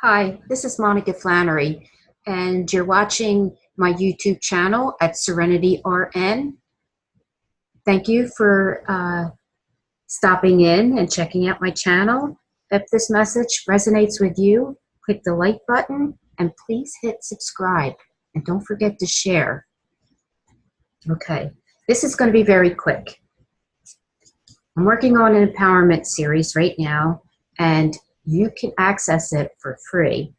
Hi, this is Monica Flannery, and you're watching my YouTube channel at Serenity RN. Thank you for stopping in and checking out my channel. If this message resonates with you, click the like button and please hit subscribe. And don't forget to share. Okay, this is going to be very quick. I'm working on an empowerment series right now, and you can access it for free.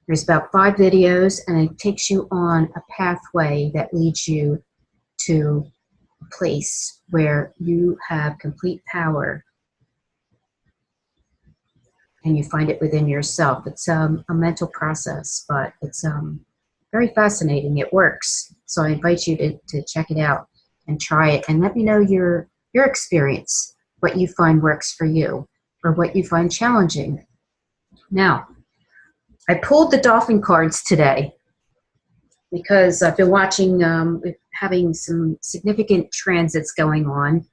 There's about 5 videos, and it takes you on a pathway that leads you to a place where you have complete power, and you find it within yourself. It's a mental process, but it's very fascinating. It works. So I invite you to check it out and try it, and let me know your experience, what you find works for you, or what you find challenging. Now, I pulled the dolphin cards today because I've been watching, having some significant transits going on.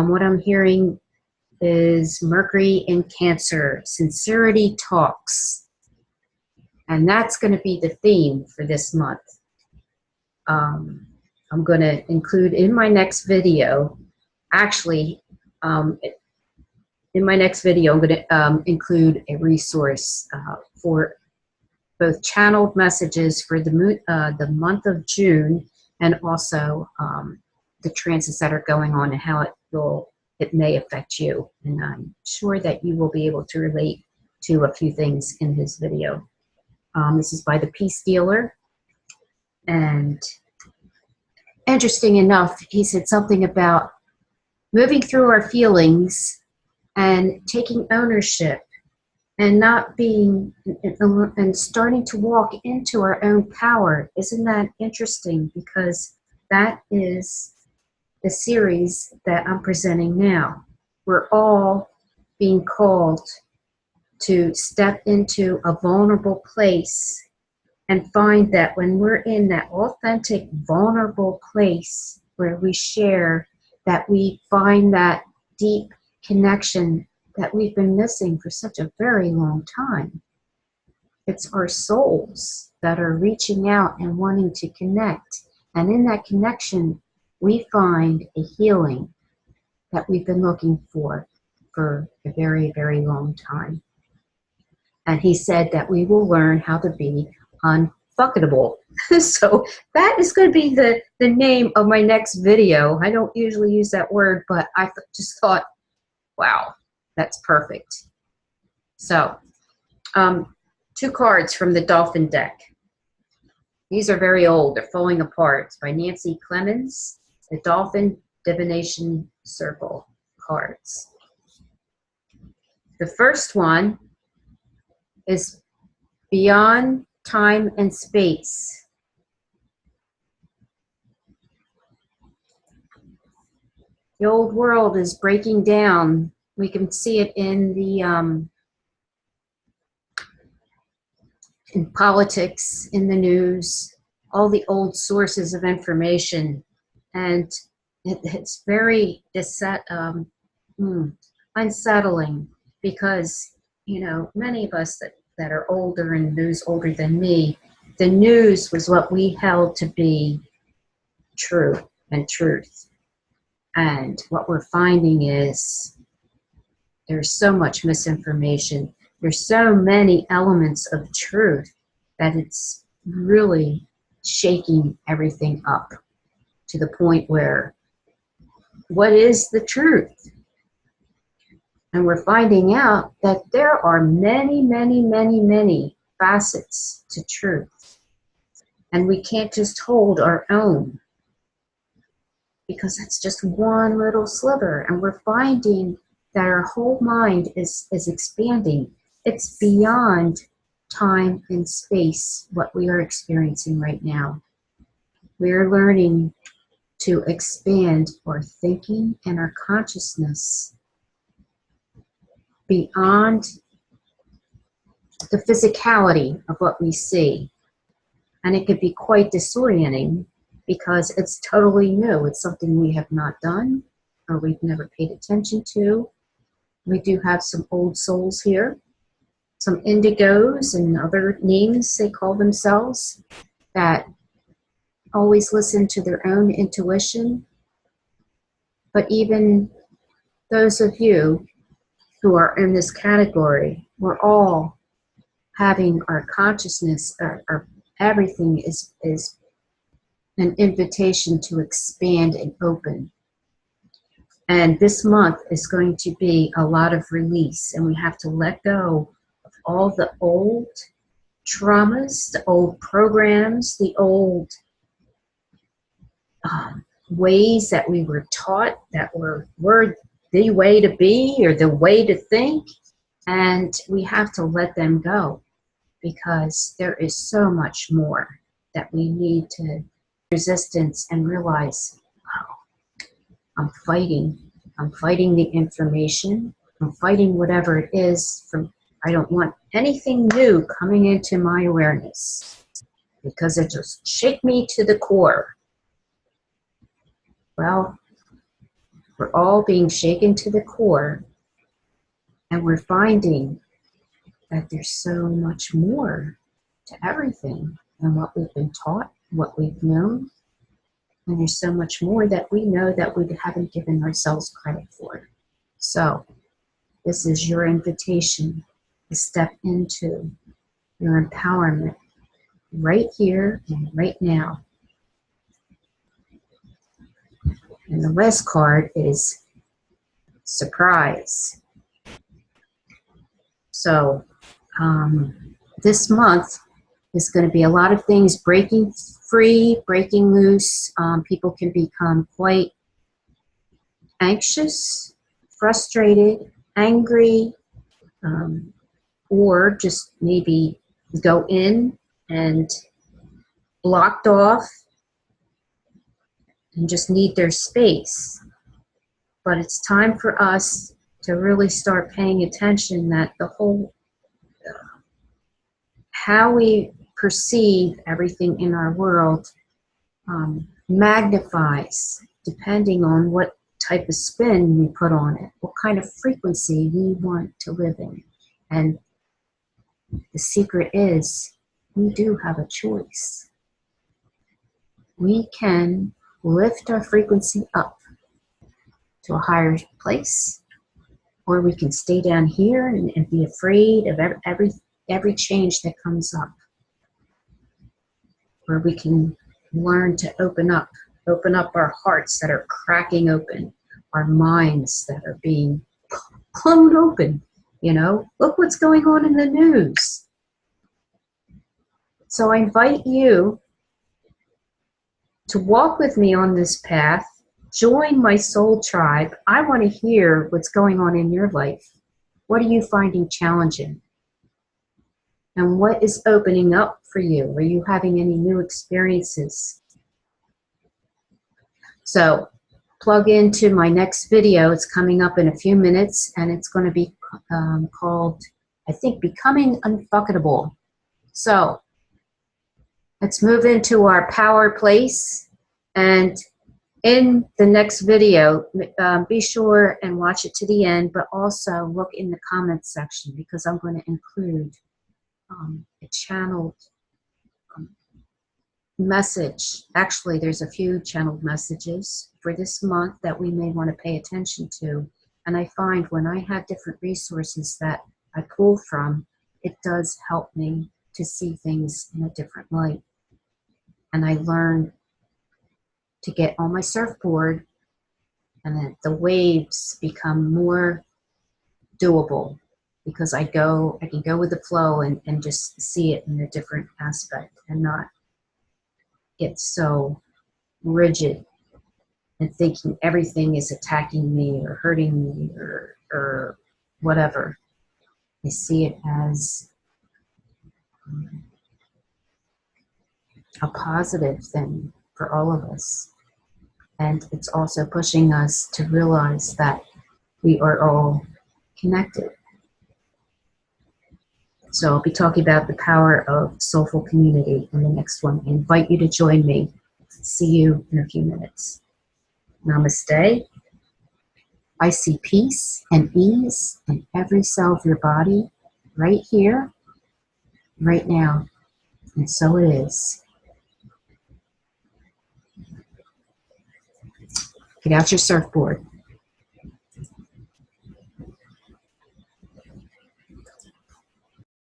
What I'm hearing is Mercury in Cancer, sincerity talks. And that's going to be the theme for this month. I'm going to include in my next video, actually, in my next video, I'm going to include a resource for both channeled messages for the month of June, and also the transits that are going on and how it may affect you. And I'm sure that you will be able to relate to a few things in this video. This is by the Peace Dealer, and interesting enough, he said something about moving through our feelings and taking ownership and not being, and starting to walk into our own power. Isn't that interesting? Because that is the series that I'm presenting now. We're all being called to step into a vulnerable place and find that when we're in that authentic, vulnerable place where we share, that we find that deep connection that we've been missing for such a very long time. It's our souls that are reaching out and wanting to connect. And in that connection, we find a healing that we've been looking for a very, very long time. And he said that we will learn how to be unfuckable. So that is going to be the name of my next video. I don't usually use that word, but I just thought, wow, that's perfect. So, 2 cards from the Dolphin deck. These are very old. They're falling apart. It's by Nancy Clemens, the Dolphin Divination Circle cards. The first one is Beyond Time and Space. The old world is breaking down. We can see it in the in politics, in the news, all the old sources of information, and it's very unsettling, because many of us that are older, and those older than me, the news was what we held to be true and truth. And what we're finding is there's so much misinformation. There's so many elements of truth that it's really shaking everything up to the point where, what is the truth? And we're finding out that there are many, many, many, many facets to truth. And we can't just hold our own, because that's just one little sliver. And we're finding that our whole mind is expanding. It's beyond time and space, what we are experiencing right now. We're learning to expand our thinking and our consciousness beyond the physicality of what we see. And it could be quite disorienting, because it's totally new. It's something we have not done, or we've never paid attention to. We do have some old souls here, some indigos and other names they call themselves, that always listen to their own intuition. But even those of you who are in this category, we're all having our consciousness, our everything is an invitation to expand and open. And this month is going to be a lot of release, and we have to let go of all the old traumas, the old programs, the old ways that we were taught that were the way to be or the way to think. And we have to let them go, because there is so much more that we need to resistance and realize, wow, I'm fighting the information. I'm fighting whatever it is from, I don't want anything new coming into my awareness, because it just shake me to the core. Well, we're all being shaken to the core, and we're finding that there's so much more to everything than what we've been taught, what we've known. And there's so much more that we know that we haven't given ourselves credit for. So this is your invitation to step into your empowerment right here and right now. And the last card is surprise. So this month is going to be a lot of things breaking free, breaking loose. People can become quite anxious, frustrated, angry, or just maybe go in and blocked off and just need their space. But it's time for us to really start paying attention that the whole, how we perceive everything in our world magnifies depending on what type of spin we put on it, what kind of frequency we want to live in. And the secret is, we do have a choice. We can lift our frequency up to a higher place, or we can stay down here and be afraid of every change that comes up. Or we can learn to open up our hearts that are cracking open, our minds that are being blown open. You know, look what's going on in the news. So I invite you to walk with me on this path. Join my soul tribe. I want to hear what's going on in your life. What are you finding challenging? And what is opening up for you? Are you having any new experiences? So plug into my next video. It's coming up in a few minutes, and it's going to be called, I think, Becoming Unfuckable. So let's move into our power place. And in the next video, be sure and watch it to the end, but also look in the comments section, because I'm going to include a channeled message. Actually, there's a few channeled messages for this month that we may want to pay attention to. And I find when I have different resources that I pull from, it does help me to see things in a different light. And I learn to get on my surfboard, and then the waves become more doable, because I can go with the flow and just see it in a different aspect and not get so rigid and thinking everything is attacking me or hurting me or whatever. I see it as a positive thing for all of us. And it's also pushing us to realize that we are all connected. So I'll be talking about the power of soulful community in the next one. I invite you to join me. See you in a few minutes. Namaste. I see peace and ease in every cell of your body. right here, right now. And so it is. Get out your surfboard.